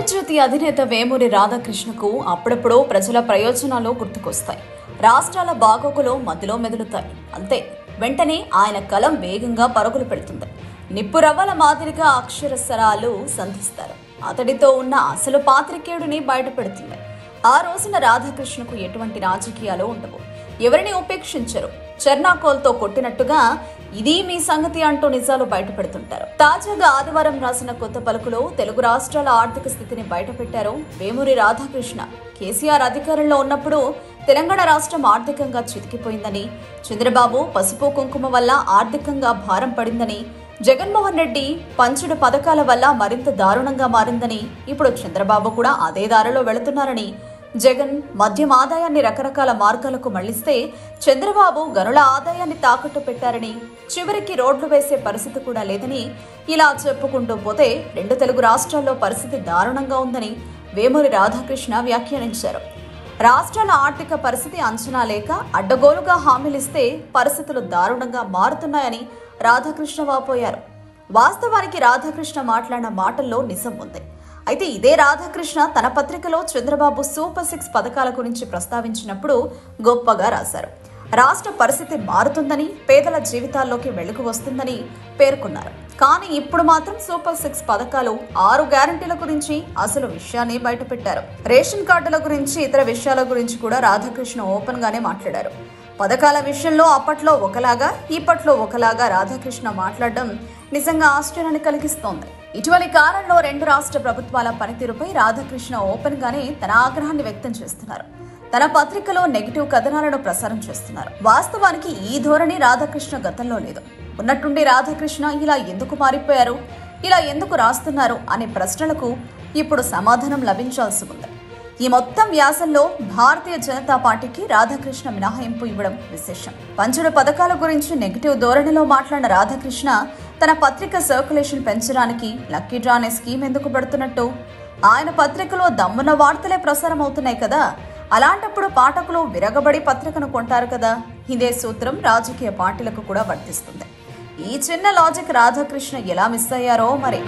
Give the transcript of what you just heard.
ఆంధ్రజ్యోతి అధినేత వేమూరి రాధాకృష్ణకు అప్పుడప్పుడు ప్రజల ప్రయోజనాలు గుర్తుకొస్తాయి. రాష్ట్రాల బాగోగులు మధ్యలో మెదులుతాయి. అంతే, వెంటనే ఆయన కలం వేగంగా పరుగులు పెడుతుంది. నిప్పురవ్వల మాదిరిగా అక్షరస్వరాలు సంధిస్తారు. అతడితో ఉన్న అసలు పాత్రికేయుడిని బయటపెడుతుంది. ఆ రోజున రాధాకృష్ణకు ఎటువంటి రాజకీయాలు ఉండవు. ఎవరిని ఉపేక్షించరు. చెర్నాకోల్తో కొట్టినట్టుగా ఇది మీ సంగతి అంటూ నిజాలు బయటపెడుతుంటారు. తాజాగా ఆదివారం రాసిన కొత్త పలుకులో తెలుగు రాష్ట్రాల ఆర్థిక స్థితిని బయటపెట్టారు వేమూరి రాధాకృష్ణ. కేసీఆర్ అధికారంలో ఉన్నప్పుడు తెలంగాణ రాష్ట్రం ఆర్థికంగా చితికిపోయిందని, చంద్రబాబు పసుపు కుంకుమ వల్ల ఆర్థికంగా భారం పడిందని, జగన్మోహన్ రెడ్డి పంచుడు పథకాల వల్ల మరింత దారుణంగా మారిందని, ఇప్పుడు చంద్రబాబు కూడా అదే దారిలో వెళుతున్నారని, జగన్ మద్యం ఆదాయాన్ని రకరకాల మార్గాలకు మళ్లిస్తే చంద్రబాబు గనుల ఆదాయాన్ని తాకట్టు పెట్టారని, చివరికి రోడ్లు వేసే పరిస్థితి కూడా లేదని, ఇలా చెప్పుకుంటూ పోతే రెండు తెలుగు రాష్ట్రాల్లో పరిస్థితి దారుణంగా ఉందని వేమూరి రాధాకృష్ణ వ్యాఖ్యానించారు. రాష్ట్రాల ఆర్థిక పరిస్థితి అంచనా లేక అడ్డగోలుగా హామీలిస్తే పరిస్థితులు దారుణంగా మారుతున్నాయని రాధాకృష్ణ వాపోయారు. వాస్తవానికి రాధాకృష్ణ మాట్లాడిన మాటల్లో నిజం ఉంది. అయితే ఇదే రాధాకృష్ణ తన పత్రికలో చంద్రబాబు సూపర్ 6 పథకాల గురించి ప్రస్తావించినప్పుడు గొప్పగా రాశారు. రాష్ట్ర పరిస్థితి మారుతుందని, పేదల జీవితాల్లోకి వెలుగు వస్తుందని పేర్కొన్నారు. కానీ ఇప్పుడు మాత్రం సూపర్ 6 పథకాలు 6 గ్యారంటీల గురించి అసలు విషయాన్ని బయటపెట్టారు. రేషన్ కార్డుల గురించి, ఇతర విషయాల గురించి కూడా రాధాకృష్ణ ఓపెన్ గానే మాట్లాడారు. పథకాల విషయంలో అప్పట్లో ఒకలాగా, ఇప్పట్లో ఒకలాగా రాధాకృష్ణ మాట్లాడడం నిజంగా ఆశ్చర్యాన్ని కలిగిస్తోంది. ఇటీవలి కాలంలో రెండు రాష్ట్ర ప్రభుత్వాల పనితీరుపై రాధాకృష్ణ ఓపెన్ గానే తన ఆగ్రహాన్ని వ్యక్తం చేస్తున్నారు. తన పత్రికలో నెగిటివ్ కథనాలను ప్రసారం చేస్తున్నారు. వాస్తవానికి ఈ ధోరణి రాధాకృష్ణ గతంలో లేదు. ఉన్నట్టుండి రాధాకృష్ణ ఇలా ఎందుకు మారిపోయారు, ఇలా ఎందుకు రాస్తున్నారు అనే ప్రశ్నలకు ఇప్పుడు సమాధానం లభించాల్సి ఉంది. ఈ మొత్తం వ్యాసంలో భారతీయ జనతా పార్టీకి రాధాకృష్ణ మినహాయింపు ఇవ్వడం విశేషం. పంచుడు పథకాల గురించి నెగిటివ్ ధోరణిలో మాట్లాడిన రాధాకృష్ణ తన పత్రిక సర్క్యులేషన్ పెంచడానికి లక్కీ డ్రా అనే స్కీమ్ ఎందుకు పెడుతున్నట్టు? ఆయన పత్రికలో దమ్మున వార్తలే ప్రసారం అవుతున్నాయి కదా, అలాంటప్పుడు పాఠకులు విరగబడి పత్రికను కొంటారు కదా. ఇదే సూత్రం రాజకీయ పార్టీలకు కూడా వర్తిస్తుంది. ఈ చిన్న లాజిక్ రాధాకృష్ణ ఎలా మిస్ అయ్యారో మరి.